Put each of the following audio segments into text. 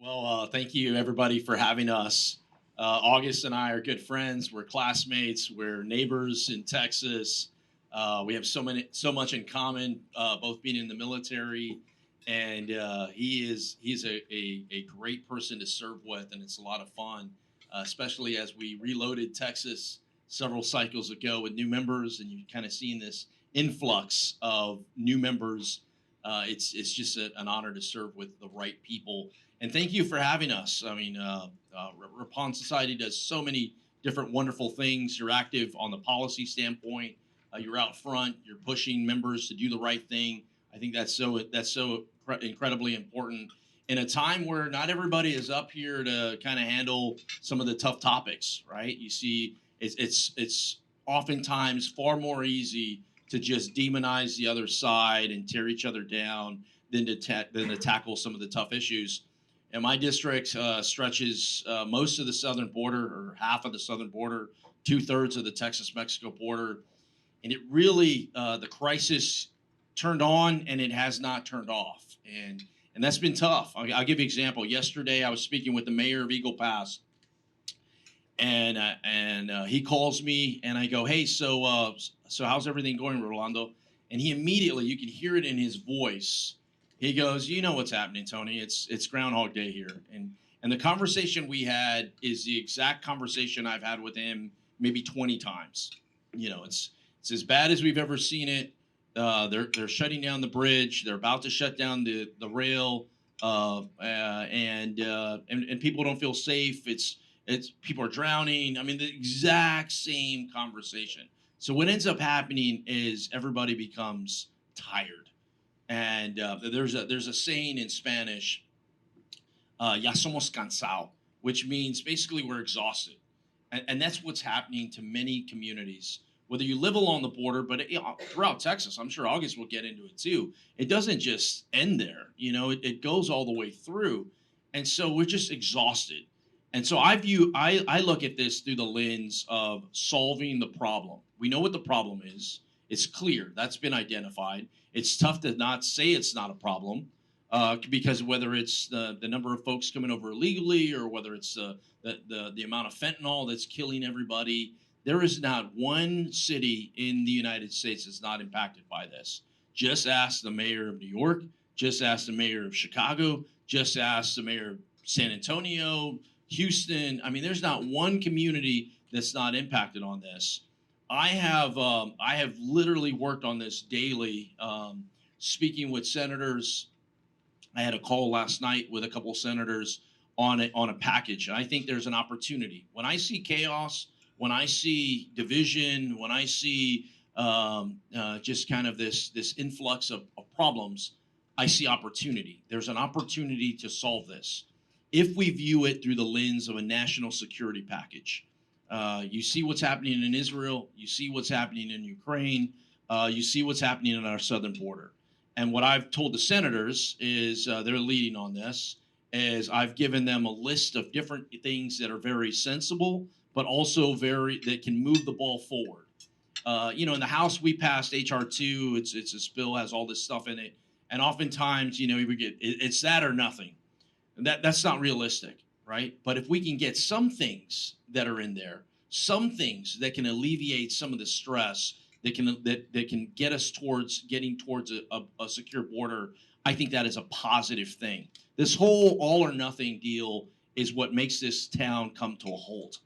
Well, thank you everybody for having us. August and I are good friends. We're classmates. We're neighbors in Texas. We have so much in common, both being in the military, and he's a great person to serve with, and it's a lot of fun, especially as we reloaded Texas several cycles ago with new members, and you've kind of seen this influx of new members. It's just an honor to serve with the right people, and thank you for having us. I mean, Ripon Society does so many different wonderful things. You're active on the policy standpoint. You're out front. You're pushing members to do the right thing. I think that's so incredibly important in a time where not everybody is up here to kind of handle some of the tough topics, right? You see, it's oftentimes far more easy to just demonize the other side and tear each other down than to tackle some of the tough issues. And my district stretches most of the southern border, or half of the southern border, two-thirds of the Texas-Mexico border, and it really the crisis turned on and it has not turned off, and that's been tough. I'll give you an example. Yesterday, I was speaking with the mayor of Eagle Pass, and he calls me, and I go, "Hey, so how's everything going, Rolando?" And he immediately, you can hear it in his voice. He goes, "You know what's happening, Tony? It's Groundhog Day here." And the conversation we had is the exact conversation I've had with him maybe 20 times. It's as bad as we've ever seen it. They're shutting down the bridge. They're about to shut down the rail, and people don't feel safe. It's people are drowning. I mean, the exact same conversation. So what ends up happening is everybody becomes tired, and there's a saying in Spanish, "Ya somos cansado," which means basically we're exhausted, and that's what's happening to many communities. Whether you live along the border, but throughout Texas, I'm sure August will get into it too. It doesn't just end there, it goes all the way through, and so we're just exhausted. And so I look at this through the lens of solving the problem. We know what the problem is. It's clear that's been identified. It's tough to not say it's not a problem, because whether it's the number of folks coming over illegally, or whether it's the amount of fentanyl that's killing everybody, there is not one city in the United States that's not impacted by this. Just ask the mayor of New York. Just ask the mayor of Chicago. Just ask the mayor of San Antonio, Houston. I mean, there's not one community that's not impacted on this. I have literally worked on this daily, speaking with senators. I had a call last night with a couple of senators on a package. And I think there's an opportunity. When I see chaos, when I see division, when I see just kind of this influx of problems, I see opportunity. There's an opportunity to solve this if we view it through the lens of a national security package. You see what's happening in Israel. You see what's happening in Ukraine. You see what's happening on our southern border. And what I've told the senators is they're leading on this. Is I've given them a list of different things that are very sensible, but also that can move the ball forward. In the House we passed HR 2. It's a bill, has all this stuff in it, and oftentimes we get it's that or nothing. And that's not realistic, right? But if we can get some things that are in there, some things that can alleviate some of the stress, that can get us getting towards a secure border, I think that is a positive thing. This whole all or nothing deal is what makes this town come to a halt.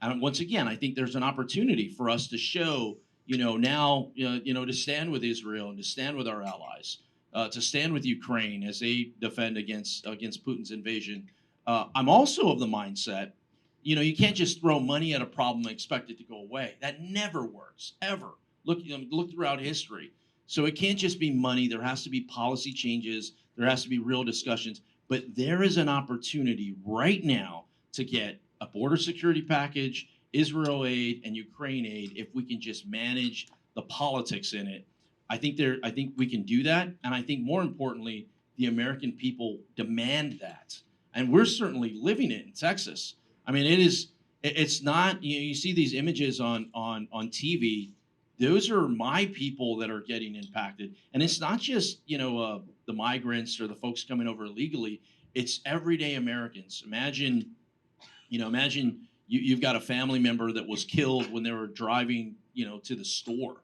And once again, I think there's an opportunity for us to show, now, to stand with Israel and to stand with our allies, to stand with Ukraine as they defend against Putin's invasion. I'm also of the mindset, you can't just throw money at a problem and expect it to go away. That never works, ever. Look throughout history. So it can't just be money. There has to be policy changes. There has to be real discussions. But there is an opportunity right now to get a border security package, Israel aid, and Ukraine aid if we can just manage the politics in it. I think we can do that, and I think more importantly, the American people demand that, and we're certainly living it in Texas. I mean, it's not you see these images on TV. Those are my people that are getting impacted, and it's not just the migrants or the folks coming over illegally. it's everyday Americans. Imagine you've got a family member that was killed when they were driving, to the store.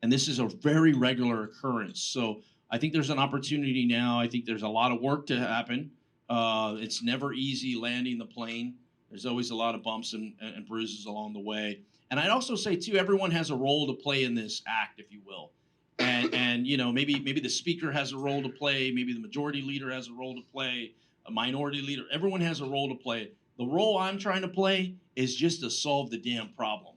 And this is a very regular occurrence. So I think there's an opportunity now. I think there's a lot of work to happen. It's never easy landing the plane. There's always a lot of bumps and bruises along the way. And I'd also say too, everyone has a role to play in this act, if you will. And maybe the speaker has a role to play. Maybe the majority leader has a role to play. A minority leader. Everyone has a role to play. The role I'm trying to play is just to solve the damn problem.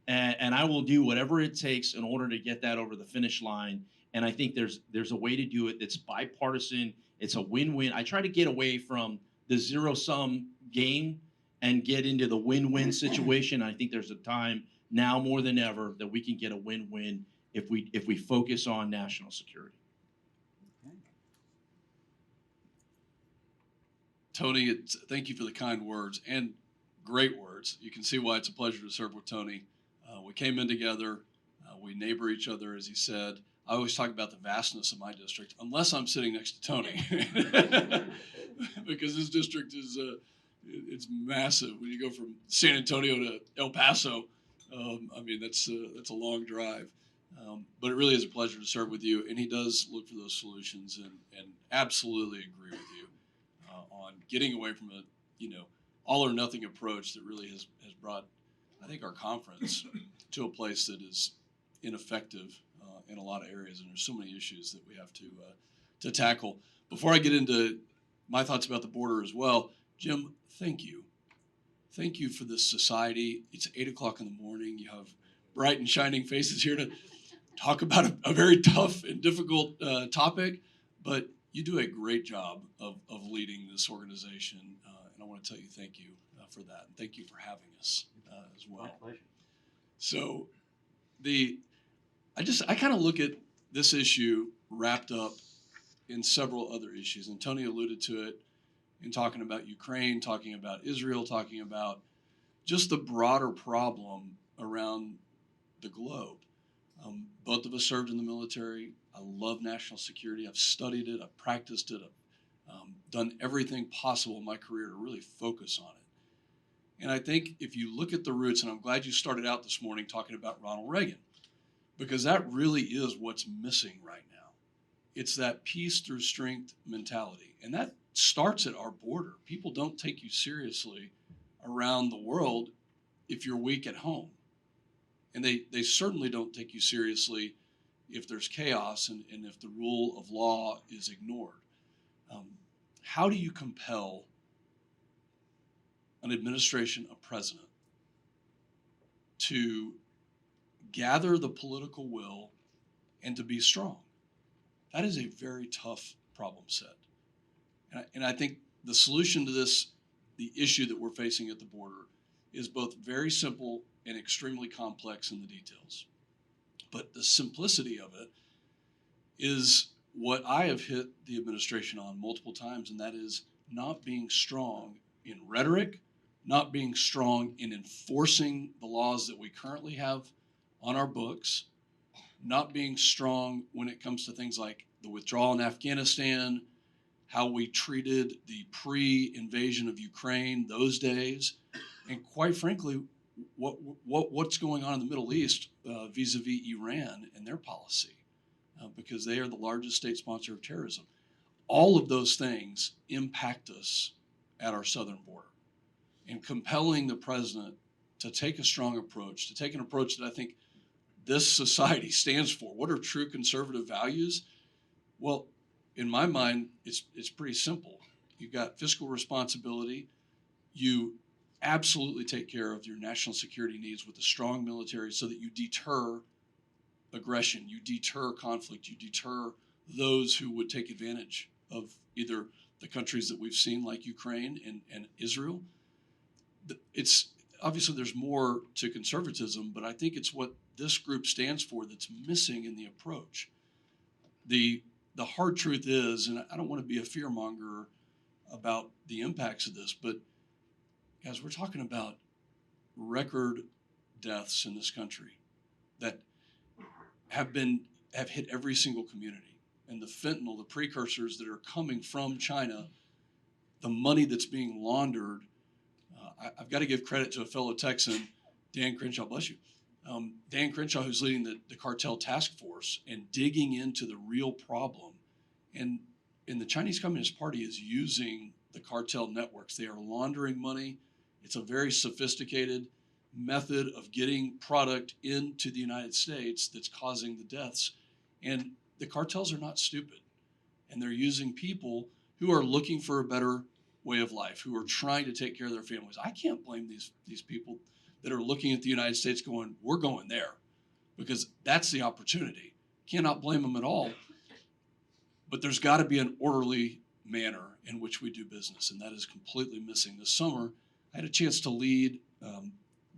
And I will do whatever it takes in order to get that over the finish line. And I think there's a way to do it that's bipartisan. It's a win-win. I try to get away from the zero-sum game and get into the win-win situation. I think there's a time now more than ever that we can get a win-win if we focus on national security. Tony, thank you for the kind words and great words. You can see why it's a pleasure to serve with Tony. We came in together. We neighbor each other, as he said. I always talk about the vastness of my district, unless I'm sitting next to Tony, because his district is it's massive. When you go from San Antonio to El Paso, that's a long drive. But it really is a pleasure to serve with you, and he does look for those solutions, and absolutely agree with you on getting away from a all or nothing approach that really has brought, I think, our conference to a place that is ineffective in a lot of areas, and there's so many issues that we have to tackle. Before I get into my thoughts about the border as well, Jim, thank you. Thank you for this society. It's 8 o'clock in the morning. You have bright and shining faces here to talk about a very tough and difficult topic, but you do a great job of leading this organization, and I want to tell you thank you for that. And thank you for having us as well. My pleasure. So I kind of look at this issue wrapped up in several other issues, and Tony alluded to it in talking about Ukraine, talking about Israel, talking about just the broader problem around the globe. Both of us served in the military. I love national security. I've studied it. I've practiced it. I've done everything possible in my career to really focus on it. And I think if you look at the roots, and I'm glad you started out this morning talking about Ronald Reagan, because that really is what's missing right now. It's that peace through strength mentality. And that starts at our border. People don't take you seriously around the world if you're weak at home. And they certainly don't take you seriously if there's chaos and if the rule of law is ignored. How do you compel an administration, a president, to gather the political will and to be strong? That is a very tough problem set. And I think the solution to this, the issue that we're facing at the border, is both very simple and extremely complex in the details. But the simplicity of it is what I have hit the administration on multiple times, and that is not being strong in rhetoric, not being strong in enforcing the laws that we currently have on our books, not being strong when it comes to things like the withdrawal in Afghanistan, how we treated the pre-invasion of Ukraine those days, and quite frankly, what's going on in the Middle East vis-a-vis Iran and their policy, because they are the largest state sponsor of terrorism. All of those things impact us at our southern border. And compelling the president to take a strong approach, to take an approach that I think this society stands for. What are true conservative values? Well, in my mind, it's pretty simple. You've got fiscal responsibility. You absolutely take care of your national security needs with a strong military so that you deter aggression, you deter conflict, you deter those who would take advantage of either the countries that we've seen like Ukraine and Israel. It's obviously there's more to conservatism, but I think it's what this group stands for that's missing in the approach. The hard truth is, and I don't want to be a fearmonger about the impacts of this, but guys, we're talking about record deaths in this country that have hit every single community. And the fentanyl, the precursors that are coming from China, the money that's being laundered, I've got to give credit to a fellow Texan, Dan Crenshaw, bless you. Dan Crenshaw, who's leading the cartel task force and digging into the real problem. And the Chinese Communist Party is using the cartel networks. They are laundering money. It's a very sophisticated method of getting product into the United States that's causing the deaths. And the cartels are not stupid. And they're using people who are looking for a better way of life, who are trying to take care of their families. I can't blame these people that are looking at the United States going, we're going there, because that's the opportunity. Cannot blame them at all. But there's got to be an orderly manner in which we do business, and that is completely missing. This summer, I had a chance to lead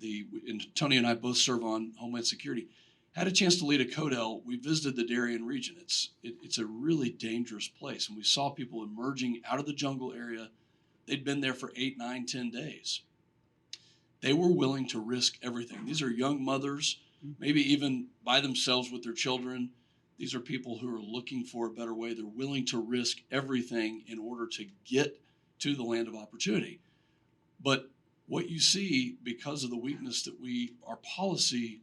and Tony and I both serve on Homeland Security. Had a chance to lead a CODEL. We visited the Darien region. It's a really dangerous place, and we saw people emerging out of the jungle area. They'd been there for 8, 9, 10 days. They were willing to risk everything. These are young mothers, maybe even by themselves with their children. These are people who are looking for a better way. They're willing to risk everything in order to get to the land of opportunity. But what you see, because of the weakness that our policy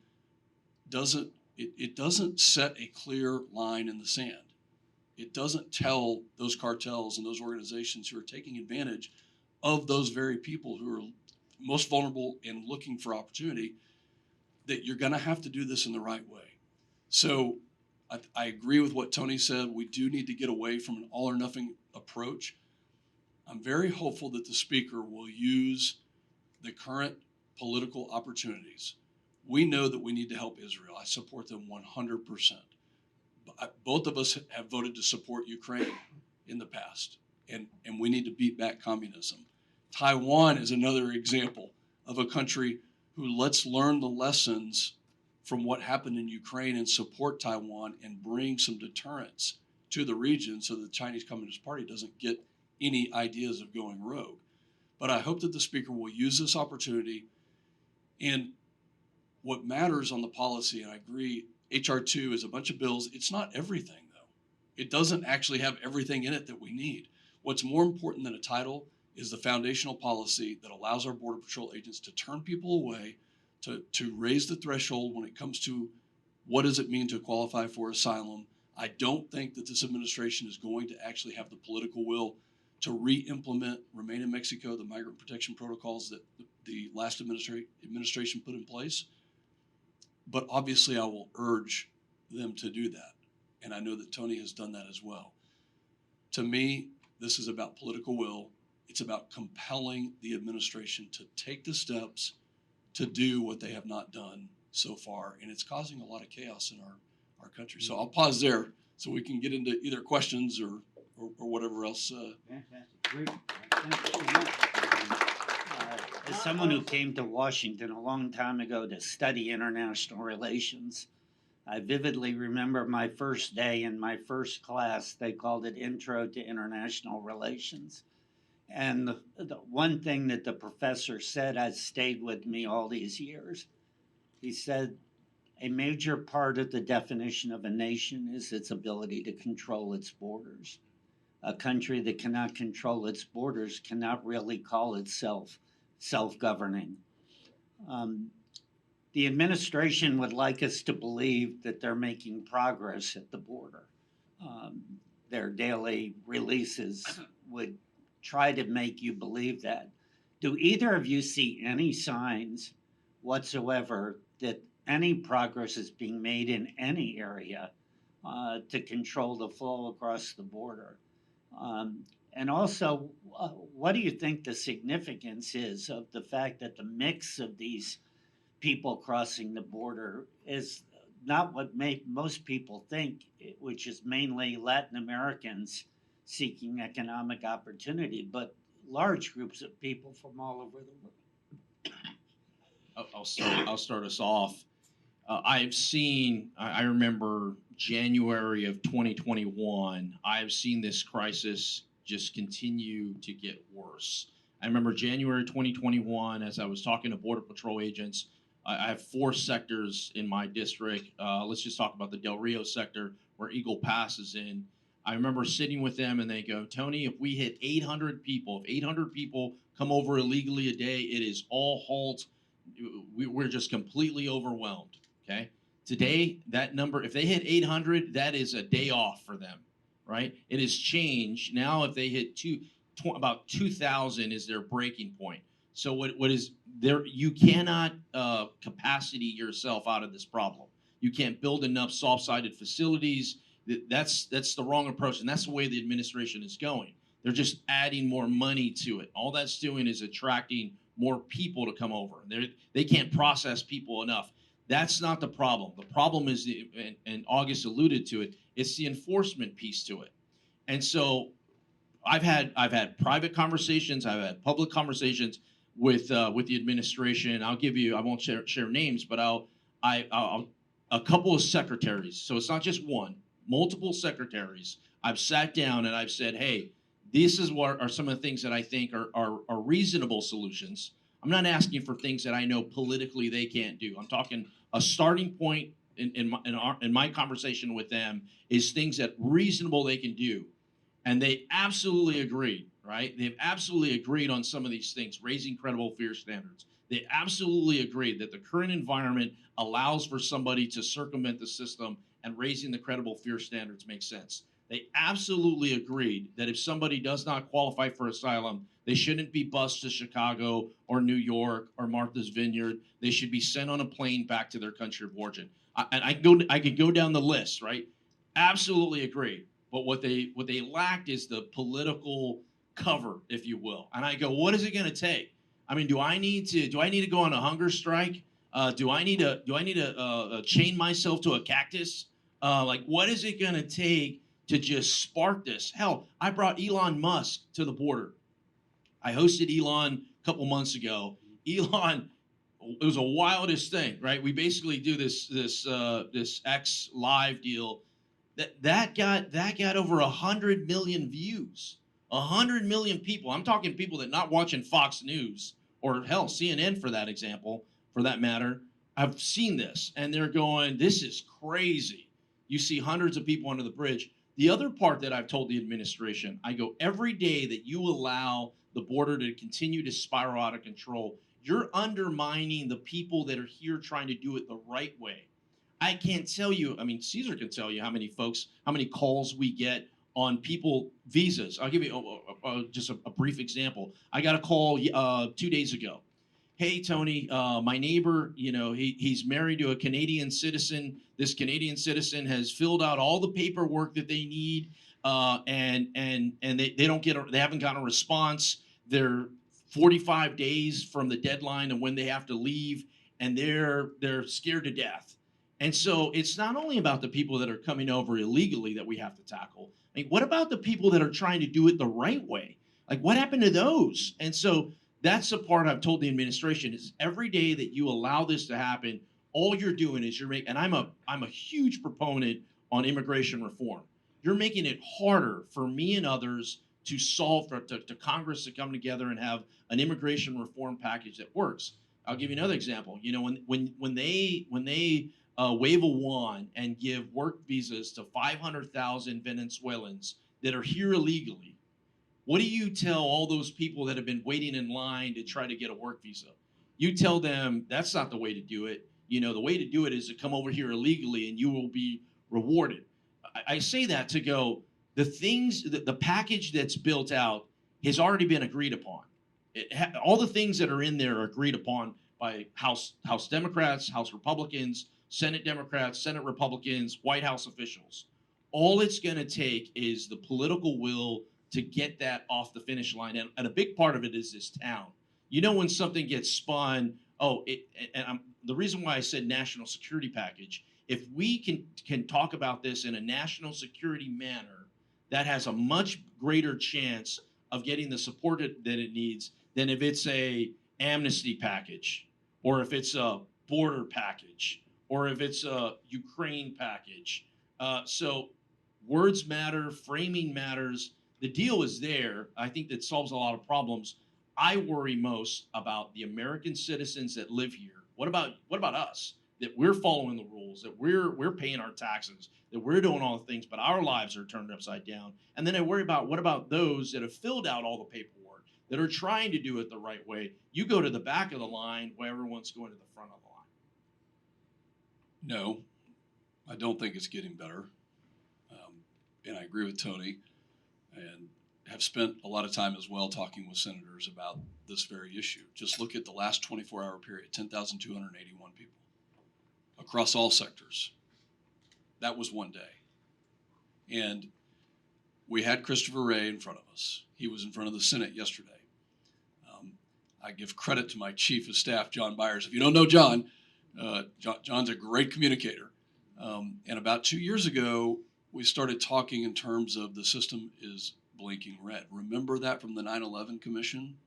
doesn't set a clear line in the sand. It doesn't tell those cartels and those organizations who are taking advantage of those very people who are most vulnerable and looking for opportunity that you're going to have to do this in the right way. So I agree with what Tony said. We do need to get away from an all or nothing approach. I'm very hopeful that the speaker will use the current political opportunities. We know that we need to help Israel. I support them 100%. Both of us have voted to support Ukraine in the past, and we need to beat back communism. Taiwan is another example of a country who let's learn the lessons from what happened in Ukraine and support Taiwan and bring some deterrence to the region so the Chinese Communist Party doesn't get any ideas of going rogue. But I hope that the speaker will use this opportunity. And what matters on the policy, and I agree, HR 2 is a bunch of bills. It's not everything, though. It doesn't actually have everything in it that we need. What's more important than a title is the foundational policy that allows our Border Patrol agents to turn people away, to raise the threshold when it comes to what does it mean to qualify for asylum. I don't think that this administration is going to actually have the political will to re-implement Remain in Mexico, the migrant protection protocols that the last administration put in place. But obviously I will urge them to do that. And I know that Tony has done that as well. To me, this is about political will. It's about compelling the administration to take the steps to do what they have not done so far. And it's causing a lot of chaos in our country. So I'll pause there so we can get into either questions or whatever else. Fantastic. Great. Thank you so much. As someone who came to Washington a long time ago to study international relations, I vividly remember my first day in my first class. They called it Intro to International Relations. And the one thing that the professor said has stayed with me all these years. He said, a major part of the definition of a nation is its ability to control its borders. A country that cannot control its borders cannot really call itself self-governing. The administration would like us to believe that they're making progress at the border. Their daily releases would try to make you believe that. Do either of you see any signs whatsoever that any progress is being made in any area to control the flow across the border? And also, what do you think the significance is of the fact that the mix of these people crossing the border is not what most people think, which is mainly Latin Americans seeking economic opportunity, but large groups of people from all over the world? I'll start us off. I've seen, I remember January of 2021, I've seen this crisis just continue to get worse. I remember January 2021, as I was talking to Border Patrol agents, I have 4 sectors in my district. Let's just talk about the Del Rio sector where Eagle Pass is in. I remember sitting with them and they go, Tony, if we hit 800 people, if 800 people come over illegally a day, it is all halt. We're just completely overwhelmed. Okay. Today, that number, if they hit 800, that is a day off for them, right? It has changed. Now, if they hit about 2,000 is their breaking point. So what is there? You cannot capacity yourself out of this problem. You can't build enough soft-sided facilities. That's the wrong approach, and that's the way the administration is going. They're just adding more money to it. All that's doing is attracting more people to come over. They can't process people enough. That's not the problem. The problem is, and August alluded to it, it's the enforcement piece to it. And so I've had private conversations, I've had public conversations with the administration. I'll give you, I won't share names, but I'll a couple of secretaries. So it's not just one, multiple secretaries. I've sat down and I've said, hey, this is what are some of the things that I think are reasonable solutions. I'm not asking for things that I know politically they can't do. I'm talking a starting point in my conversation with them is things that reasonable they can do. And they absolutely agreed, right? They've absolutely agreed on some of these things, raising credible fear standards. They absolutely agreed that the current environment allows for somebody to circumvent the system, and raising the credible fear standards makes sense. They absolutely agreed that if somebody does not qualify for asylum, they shouldn't be bused to Chicago or New York or Martha's Vineyard. They should be sent on a plane back to their country of origin. I could go down the list, right? Absolutely agreed. But what they lacked is the political cover, if you will. And I go, what is it going to take? I mean, do I need to go on a hunger strike? Do I need to chain myself to a cactus? Like, what is it going to take to just spark this? Hell, I brought Elon Musk to the border. I hosted Elon a couple months ago. Elon, it was a wildest thing, right? We basically do this X live deal. That got over 100 million views. 100 million people. I'm talking people that not watching Fox News or hell CNN for that example, for that matter. I've seen this and they're going, this is crazy. You see hundreds of people under the bridge. The other part that I've told the administration, I go, every day that you allow the border to continue to spiral out of control, you're undermining the people that are here trying to do it the right way. I can't tell you, I mean, Caesar can tell you how many calls we get on people visas. I'll give you just a brief example. I got a call 2 days ago. Hey, Tony, my neighbor, he's married to a Canadian citizen. This Canadian citizen has filled out all the paperwork that they need, and they haven't gotten a response. They're 45 days from the deadline of when they have to leave, and they're scared to death. And so it's not only about the people that are coming over illegally that we have to tackle. I mean, what about the people that are trying to do it the right way? Like, what happened to those? And so that's the part I've told the administration is every day that you allow this to happen, all you're doing is and I'm a huge proponent on immigration reform. You're making it harder for me and others to to Congress to come together and have an immigration reform package that works. I'll give you another example. When they wave a wand and give work visas to 500,000 Venezuelans that are here illegally, what do you tell all those people that have been waiting in line to try to get a work visa? You tell them that's not the way to do it. The way to do it is to come over here illegally and you will be rewarded. I say that to go, the package that's built out has already been agreed upon. All the things that are in there are agreed upon by House Democrats, House Republicans, Senate Democrats, Senate Republicans, White House officials. All it's going to take is the political will to get that off the finish line. And a big part of it is this town. When something gets spun, the reason why I said national security package, if we can talk about this in a national security manner, that has a much greater chance of getting the support that it needs than if it's a amnesty package, or if it's a border package, or if it's a Ukraine package. So words matter, framing matters. The deal is there. I think that solves a lot of problems. I worry most about the American citizens that live here. What about us? that we're following the rules, that we're paying our taxes, that we're doing all the things, but our lives are turned upside down. And then I worry about what about those that have filled out all the paperwork, that are trying to do it the right way. You go to the back of the line where everyone's going to the front of the line. No, I don't think it's getting better. And I agree with Tony, and have spent a lot of time as well talking with senators about this very issue. Just look at the last 24-hour period, 10,281 people across all sectors. That was one day. And we had Christopher Wray in front of us. He was in front of the Senate yesterday. I give credit to my chief of staff, John Byers. If you don't know John, John's a great communicator. And about 2 years ago, we started talking in terms of the system is blinking red. Remember that from the 9/11 Commission?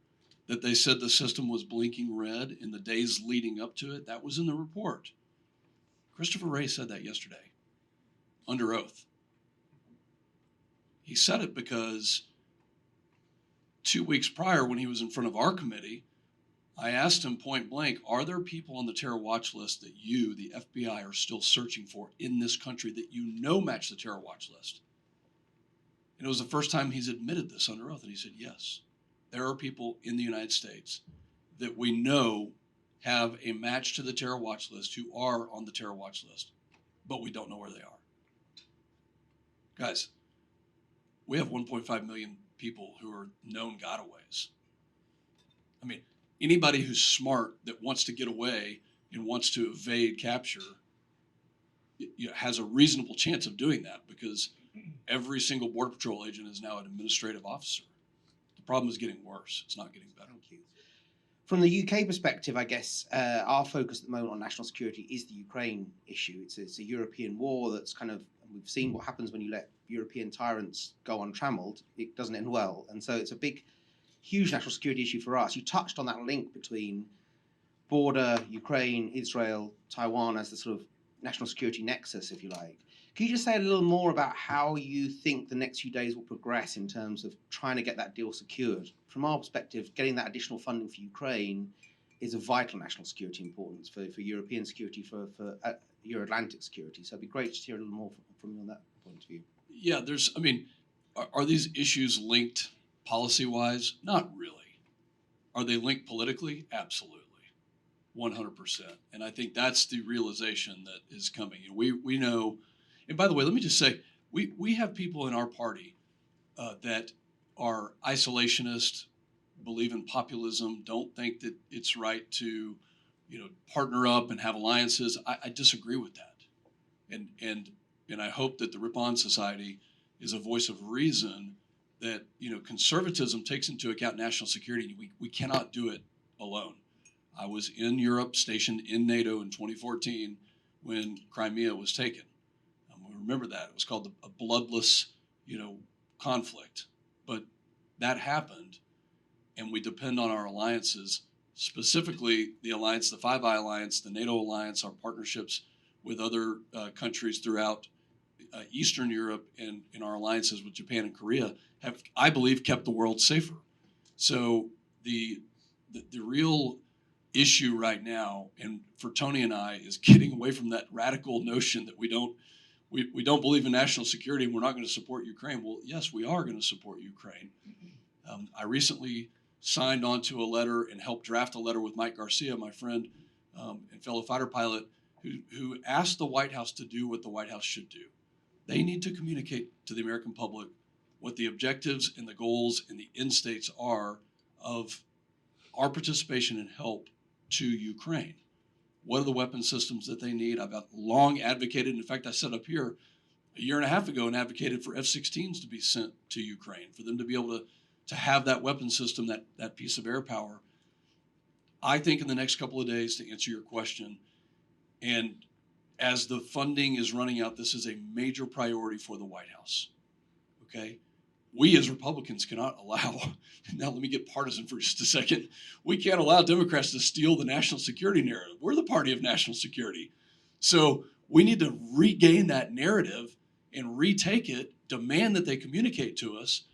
That they said the system was blinking red in the days leading up to it? That was in the report. Christopher Wray said that yesterday, under oath. He said it because 2 weeks prior, when he was in front of our committee, I asked him point blank, are there people on the terror watch list that you, the FBI, are still searching for in this country that you know match the terror watch list? And it was the first time he's admitted this under oath, and he said, yes, there are people in the United States that we know have a match to the terror watch list who are on the terror watch list, but we don't know where they are. Guys, we have 1.5 million people who are known gotaways. I mean, anybody who's smart that wants to get away and wants to evade capture has a reasonable chance of doing that, because every single Border Patrol agent is now an administrative officer. The problem is getting worse. It's not getting better. Thank you. From the UK perspective, I guess our focus at the moment on national security is the Ukraine issue. It's a European war that's kind of, we've seen what happens when you let European tyrants go untrammeled. It doesn't end well. And so it's a big, huge national security issue for us. You touched on that link between border, Ukraine, Israel, Taiwan as the sort of national security nexus, if you like. Can you just say a little more about how you think the next few days will progress in terms of trying to get that deal secured? From our perspective, getting that additional funding for Ukraine is of vital national security importance for European security, for Euro-Atlantic security. So it'd be great to hear a little more from you on that point of view. Yeah, are these issues linked policy-wise? Not really. Are they linked politically? Absolutely. 100%. And I think that's the realization that is coming. We know, and by the way, let me just say, we have people in our party that are isolationist, believe in populism, don't think that it's right to, partner up and have alliances. I disagree with that. And I hope that the Ripon Society is a voice of reason that, conservatism takes into account national security. We cannot do it alone. I was in Europe, stationed in NATO in 2014 when Crimea was taken. We remember that. It was called a bloodless, conflict. But that happened, and we depend on our alliances, specifically the alliance, the Five Eye Alliance, the NATO alliance, our partnerships with other countries throughout Eastern Europe, and in our alliances with Japan and Korea have, I believe, kept the world safer. So the real issue right now, and for Tony and I, is getting away from that radical notion that we don't believe in national security and we're not going to support Ukraine. Well, yes, we are going to support Ukraine. I recently signed onto a letter and helped draft a letter with Mike Garcia, my friend and fellow fighter pilot, who asked the White House to do what the White House should do. They need to communicate to the American public what the objectives and the goals and the end states are of our participation and help to Ukraine. What are the weapon systems that they need? I've long advocated, in fact, I set up here a year and a half ago and advocated for F-16s to be sent to Ukraine, for them to be able to have that weapon system, that piece of air power. I think in the next couple of days, to answer your question, and as the funding is running out, this is a major priority for the White House, okay? We as Republicans cannot allow, now let me get partisan for just a second, we can't allow Democrats to steal the national security narrative. We're the party of national security. So we need to regain that narrative and retake it, demand that they communicate to us,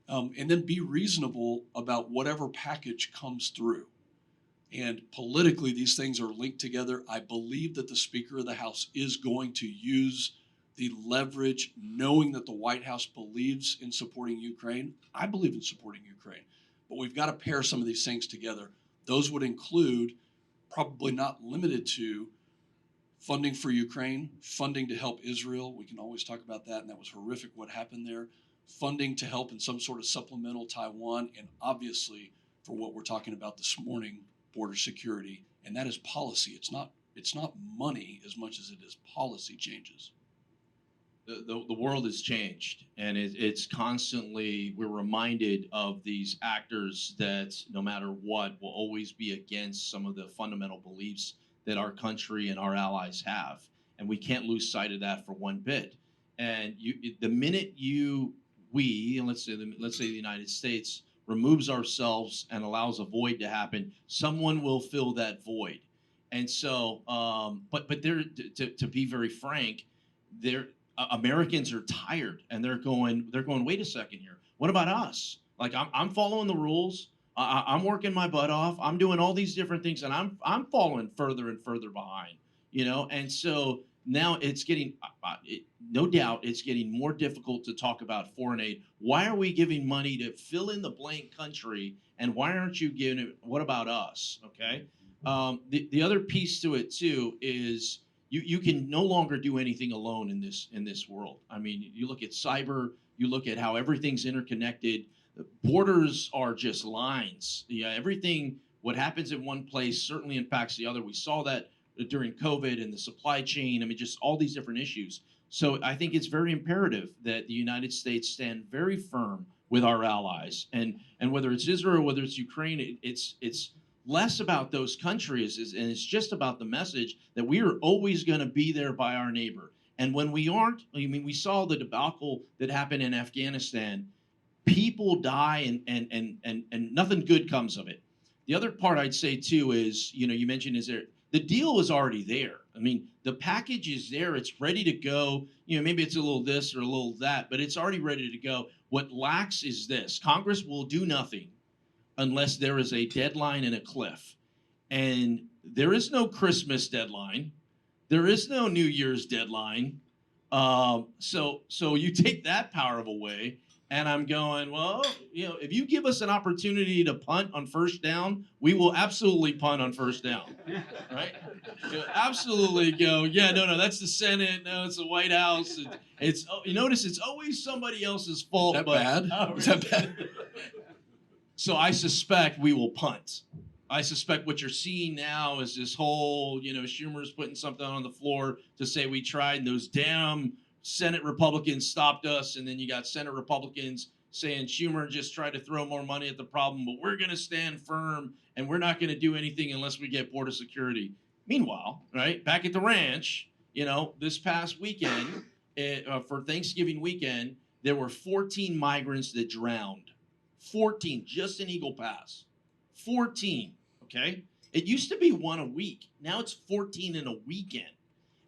and then be reasonable about whatever package comes through. And politically, these things are linked together. I believe that the Speaker of the House is going to use the leverage, knowing that the White House believes in supporting Ukraine. I believe in supporting Ukraine, but we've got to pair some of these things together. Those would include, probably not limited to, funding for Ukraine, funding to help Israel. We can always talk about that, and that was horrific what happened there. Funding to help in some sort of supplemental Taiwan, and obviously for what we're talking about this morning, border security. And that is policy. It's not money as much as it is policy changes. The world has changed, and it's constantly, we're reminded of these actors that no matter what will always be against some of the fundamental beliefs that our country and our allies have, and we can't lose sight of that for one bit. And the minute and let's say the United States removes ourselves and allows a void to happen, someone will fill that void. And so, but they're, to be very frank, Americans are tired, and they're going, wait a second here. What about us? Like, I'm following the rules. I'm working my butt off. I'm doing all these different things, and I'm falling further and further behind, And so now it's getting, no doubt, it's getting more difficult to talk about foreign aid. Why are we giving money to fill in the blank country, and why aren't you giving it? What about us? Okay. The other piece to it too is you can no longer do anything alone in this world. I mean, you look at cyber, you look at how everything's interconnected. Borders are just lines. Yeah, everything, what happens in one place certainly impacts the other. We saw that during COVID and the supply chain. I mean, just all these different issues. So I think it's very imperative that the United States stand very firm with our allies, and whether it's Israel, whether it's Ukraine, it's less about those countries, and it's just about the message that we are always going to be there by our neighbor. And when we aren't, I mean, we saw the debacle that happened in Afghanistan. People die, and nothing good comes of it. The other part I'd say too is, you mentioned, the deal is already there. I mean, the package is there. It's ready to go. Maybe it's a little this or a little that, but it's already ready to go. What lacks is this: Congress will do nothing unless there is a deadline and a cliff. And there is no Christmas deadline. There is no New Year's deadline. So you take that power away, and I'm going, well, if you give us an opportunity to punt on first down, we will absolutely punt on first down, right? Absolutely go, yeah, no, that's the Senate, no, it's the White House. You notice it's always somebody else's fault. Is that bad? Is that bad? So I suspect we will punt. I suspect what you're seeing now is this whole, Schumer's putting something on the floor to say we tried, and those damn Senate Republicans stopped us. And then you got Senate Republicans saying Schumer just tried to throw more money at the problem, but we're going to stand firm, and we're not going to do anything unless we get border security. Meanwhile, right, back at the ranch, this past weekend, for Thanksgiving weekend, there were 14 migrants that drowned. 14, just in Eagle Pass. 14, okay? It used to be one a week. Now it's 14 in a weekend,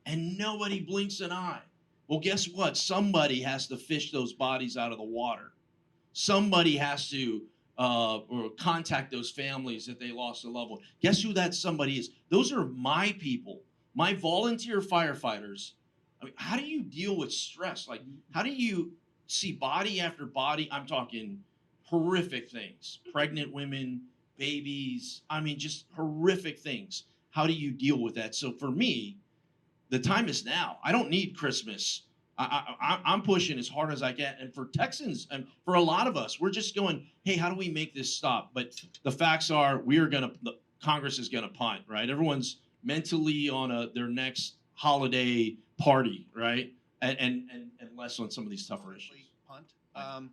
and nobody blinks an eye. Well, guess what? Somebody has to fish those bodies out of the water. Somebody has to or contact those families that they lost a loved one. Guess who that somebody is? Those are my people, my volunteer firefighters. I mean, how do you deal with stress? Like, how do you see body after body? I'm talking horrific things, pregnant women, babies, I mean, just horrific things. How do you deal with that? So for me, the time is now. I don't need Christmas. I'm pushing as hard as I can. And for Texans, and for a lot of us, we're just going, hey, how do we make this stop? But the facts are, Congress is going to punt, right? Everyone's mentally on their next holiday party, right? And less on some of these tougher issues. Punt.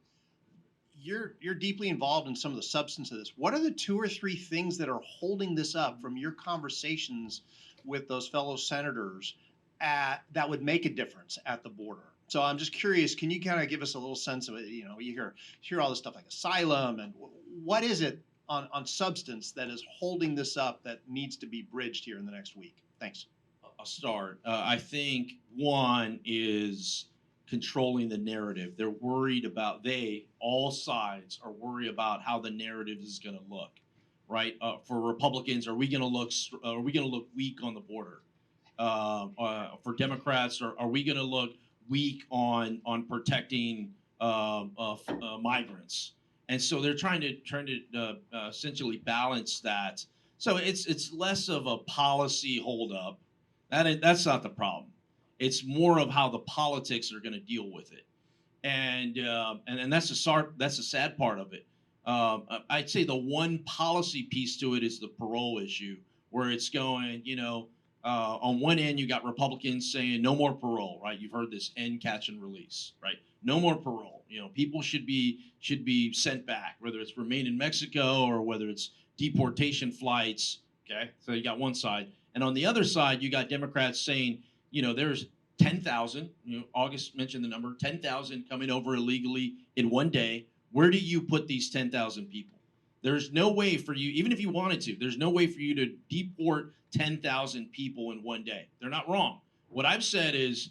You're deeply involved in some of the substance of this. What are the 2 or 3 things that are holding this up from your conversations with those fellow senators that would make a difference at the border? So I'm just curious, can you kind of give us a little sense of it? You hear all this stuff like asylum, and what is it on substance that is holding this up that needs to be bridged here in the next week? Thanks. I'll start. I think one is controlling the narrative. They're worried about, all sides are worried about how the narrative is going to look, right? For Republicans, are we going to look weak on the border? For Democrats, are we going to look weak on protecting migrants? And so they're trying to essentially balance that. So it's less of a policy holdup. That's not the problem. It's more of how the politics are going to deal with it, and that's the sad part of it. I'd say the one policy piece to it is the parole issue, where it's going. On one end, you got Republicans saying no more parole, right? You've heard this end, catch, and release, right? No more parole. People should be sent back, whether it's remain in Mexico or whether it's deportation flights. Okay, so you got one side, and on the other side, you got Democrats saying, there's 10,000. August mentioned the number, 10,000 coming over illegally in one day. Where do you put these 10,000 people? There's no way for you, even if you wanted to, there's no way for you to deport 10,000 people in one day. They're not wrong. What I've said is,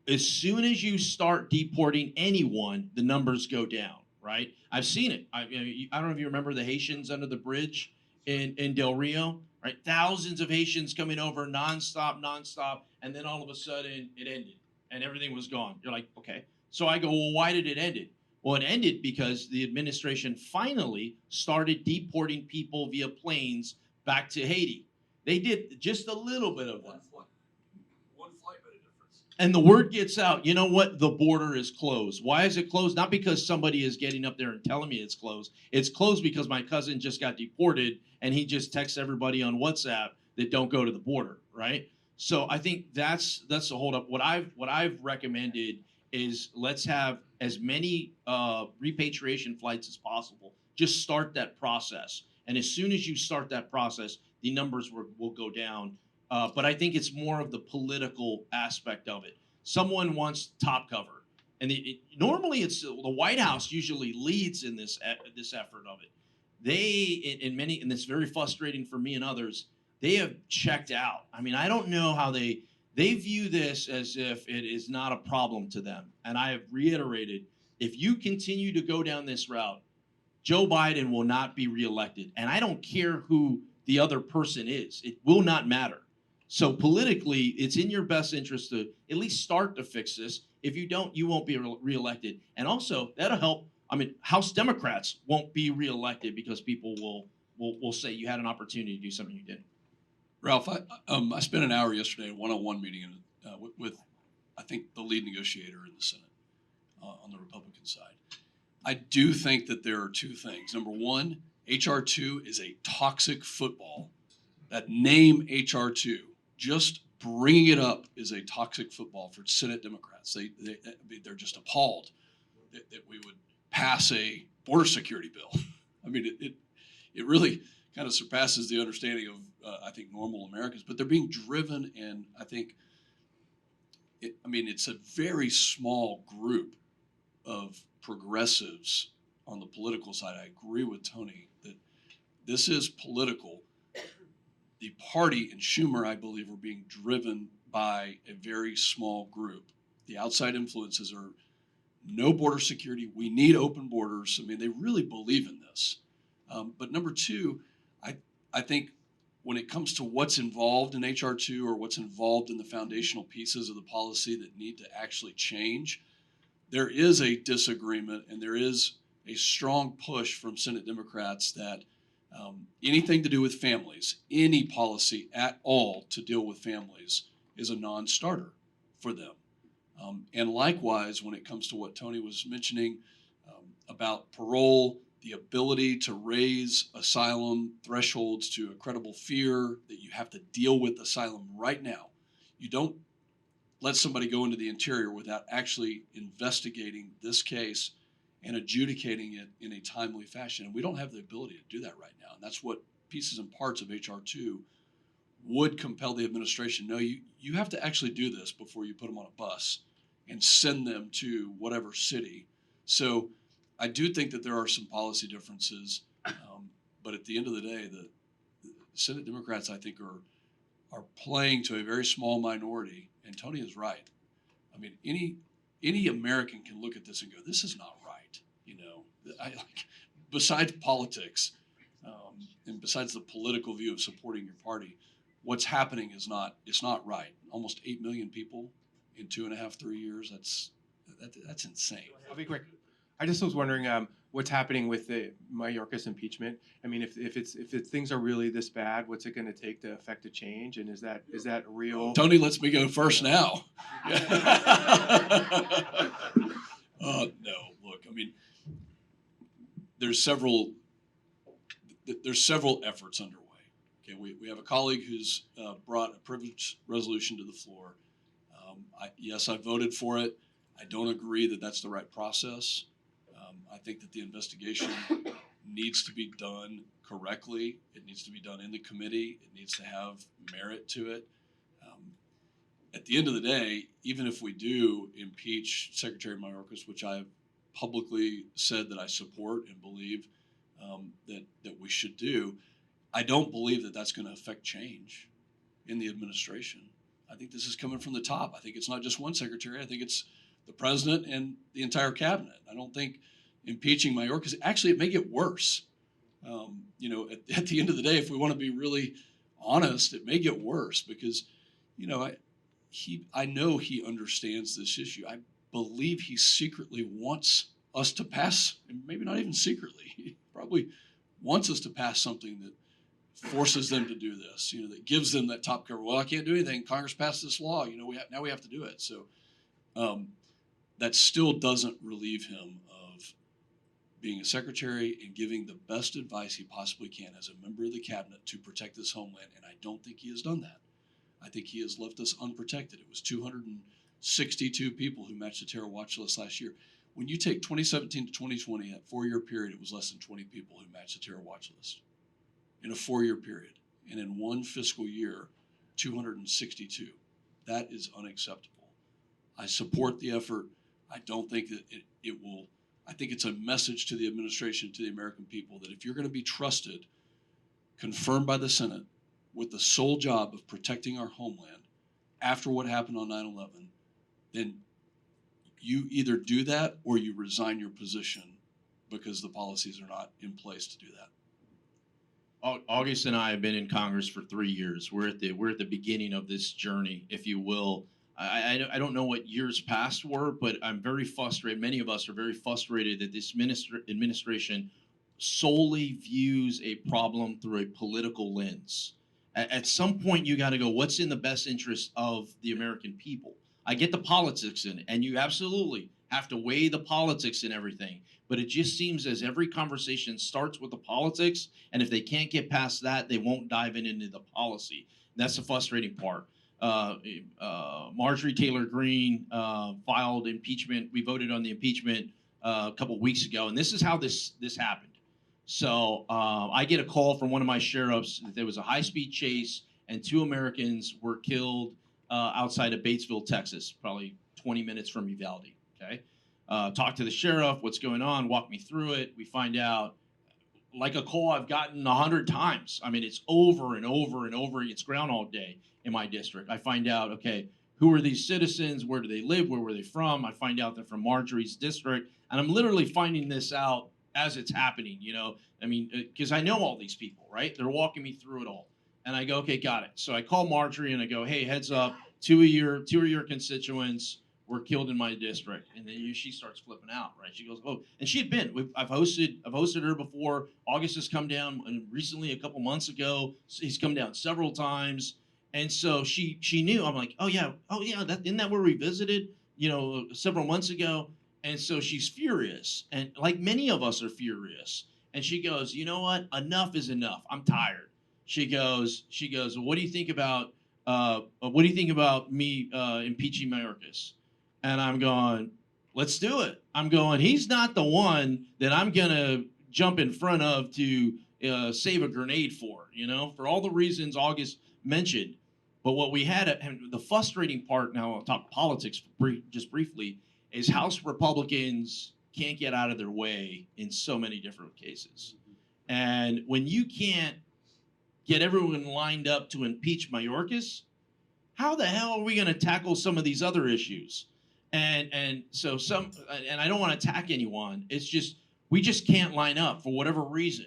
as soon as you start deporting anyone, the numbers go down, right? I've seen it. I don't know if you remember the Haitians under the bridge in Del Rio, right? Thousands of Haitians coming over nonstop, and then all of a sudden it ended and everything was gone. You're like, okay. So I go, well, why did it end? Well, it ended because the administration finally started deporting people via planes back to Haiti. They did just a little bit of that. One flight made a difference. And the word gets out, you know what? The border is closed. Why is it closed? Not because somebody is getting up there and telling me it's closed. It's closed because my cousin just got deported and he just texts everybody on WhatsApp that don't go to the border, right? So I think that's the holdup. What I've recommended is let's have as many repatriation flights as possible. Just start that process. And as soon as you start that process, the numbers will go down. But I think it's more of the political aspect of it. Someone wants top cover. And normally it's the White House usually leads in this effort of it. They, and it's very frustrating for me and others, they have checked out. I mean, I don't know how they view this as if it is not a problem to them. And I have reiterated, if you continue to go down this route, Joe Biden will not be reelected. And I don't care who the other person is. It will not matter. So politically, it's in your best interest to at least start to fix this. If you don't, you won't be reelected. And also, that'll help. I mean, House Democrats won't be reelected because people will say you had an opportunity to do something you didn't. Ralph, I spent an hour yesterday in a one-on-one meeting with I think the lead negotiator in the Senate on the Republican side. I do think that there are two things. Number one, H.R. 2 is a toxic football. That name H.R. 2, just bringing it up is a toxic football for Senate Democrats. They're just appalled that we would pass a border security bill. I mean, it really kind of surpasses the understanding of, I think, normal Americans. But they're being driven, and I think, it's a very small group of progressives on the political side. I agree with Tony that this is political. The party and Schumer, I believe, are being driven by a very small group. The outside influences are no border security. We need open borders. I mean, they really believe in this. But number two, I think when it comes to what's involved in H.R. 2 or what's involved in the foundational pieces of the policy that need to actually change, there is a disagreement and there is a strong push from Senate Democrats that anything to do with families, any policy at all to deal with families is a non-starter for them. And likewise, when it comes to what Tony was mentioning about parole, the ability to raise asylum thresholds to a credible fear that you have to deal with asylum right now. You don't let somebody go into the interior without actually investigating this case and adjudicating it in a timely fashion. And we don't have the ability to do that right now. And that's what pieces and parts of H.R. 2 would compel the administration. No, you have to actually do this before you put them on a bus and send them to whatever city. So I do think that there are some policy differences, but at the end of the day, the Senate Democrats, I think, are playing to a very small minority. And Tony is right. I mean, any American can look at this and go, "This is not right." Besides politics, And besides the political view of supporting your party, what's happening is it's not right. Almost 8 million people in 2.5, 3 years. That's insane. I'll be quick. I just was wondering what's happening with the Mayorkas impeachment. I mean, if things are really this bad, what's it going to take to affect a change? And is that real? Tony lets me go first now. No, look, I mean, there's several efforts underway. Okay, we have a colleague who's brought a privilege resolution to the floor. Yes, I voted for it. I don't agree that that's the right process. I think that the investigation needs to be done correctly. It needs to be done in the committee. It needs to have merit to it. At the end of the day, even if we do impeach Secretary Mayorkas, which I have publicly said that I support and believe that we should do, I don't believe that that's going to affect change in the administration. I think this is coming from the top. I think it's not just one secretary. I think it's the president and the entire cabinet. I don't think impeaching Mayorkas, actually, it may get worse. At the end of the day, if we want to be really honest, it may get worse because, I know he understands this issue. I believe he secretly wants us to pass, and maybe not even secretly, he probably wants us to pass something that forces them to do this, that gives them that top cover. Well, I can't do anything. Congress passed this law. Now we have to do it. So that still doesn't relieve him of being a secretary and giving the best advice he possibly can as a member of the cabinet to protect this homeland. And I don't think he has done that. I think he has left us unprotected. It was 262 people who matched the terror watch list last year. When you take 2017 to 2020, that 4-year period, it was less than 20 people who matched the terror watch list in a 4-year period. And in one fiscal year, 262. That is unacceptable. I support the effort. I don't think that it will. I think it's a message to the administration, to the American people, that if you're going to be trusted, confirmed by the Senate, with the sole job of protecting our homeland after what happened on 9/11, then you either do that or you resign your position because the policies are not in place to do that. August and I have been in Congress for 3 years. We're at the beginning of this journey, if you will. I don't know what years past were, but I'm very frustrated. Many of us are very frustrated that this administration solely views a problem through a political lens. At some point, you got to go, what's in the best interest of the American people? I get the politics in it, and you absolutely have to weigh the politics and everything. But it just seems as every conversation starts with the politics, and if they can't get past that, they won't dive into the policy. That's the frustrating part. Marjorie Taylor Greene filed impeachment. We voted on the impeachment a couple weeks ago, and this is how this happened. So I get a call from one of my sheriffs that there was a high-speed chase and 2 Americans were killed outside of Batesville, Texas, probably 20 minutes from Uvalde. Okay, talk to the sheriff. What's going on? Walk me through it. We find out, like a call I've gotten 100 times. I mean, it's over and over and over. It's Groundhog Day in my district. I find out, okay, who are these citizens? Where do they live? Where were they from? I find out they're from Marjorie's district, and I'm literally finding this out as it's happening, I mean, because I know all these people, right? They're walking me through it all. And I go, okay, got it. So I call Marjorie and I go, hey, heads up, 2 of your constituents were killed in my district. And then she starts flipping out, right? She goes, oh, and she had been, I've hosted her before. August has come down, and recently, a couple months ago, he's come down several times. And so she knew. I'm like, oh yeah, isn't that where we visited, several months ago? And so she's furious, and like many of us are furious. And she goes, you know what? Enough is enough. I'm tired. She goes. Well, what do you think about me impeaching Mayorkas? And I'm going, let's do it. I'm going, he's not the one that I'm gonna jump in front of to save a grenade for. For all the reasons August mentioned. But what we had, and the frustrating part. Now I'll talk politics just briefly. Is House Republicans can't get out of their way in so many different cases. And when you can't get everyone lined up to impeach Mayorkas, how the hell are we going to tackle some of these other issues? And I don't want to attack anyone. It's just, we just can't line up for whatever reason.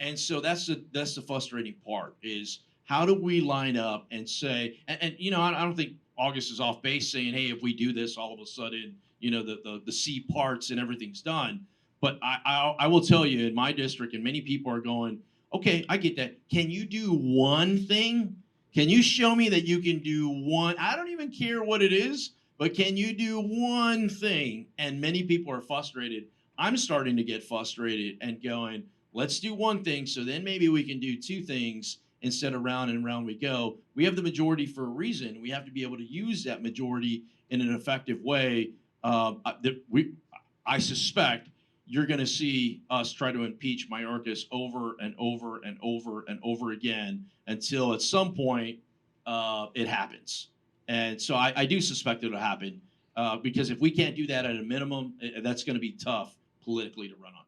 And so that's the frustrating part is how do we line up and say, and you know, I don't think August is off base saying, hey, if we do this, all of a sudden, you know, the C parts and everything's done. But I will tell you in my district, and many people are going, okay, I get that. Can you do one thing? Can you show me that you can do one? I don't even care what it is, but can you do one thing? And many people are frustrated. I'm starting to get frustrated and going, let's do one thing, so then maybe we can do two things instead of round and round we go. We have the majority for a reason. We have to be able to use that majority in an effective way. I suspect you're going to see us try to impeach Mayorkas over and over and over and over again until at some point it happens. And so I do suspect it'll happen because if we can't do that at a minimum, that's going to be tough politically to run on.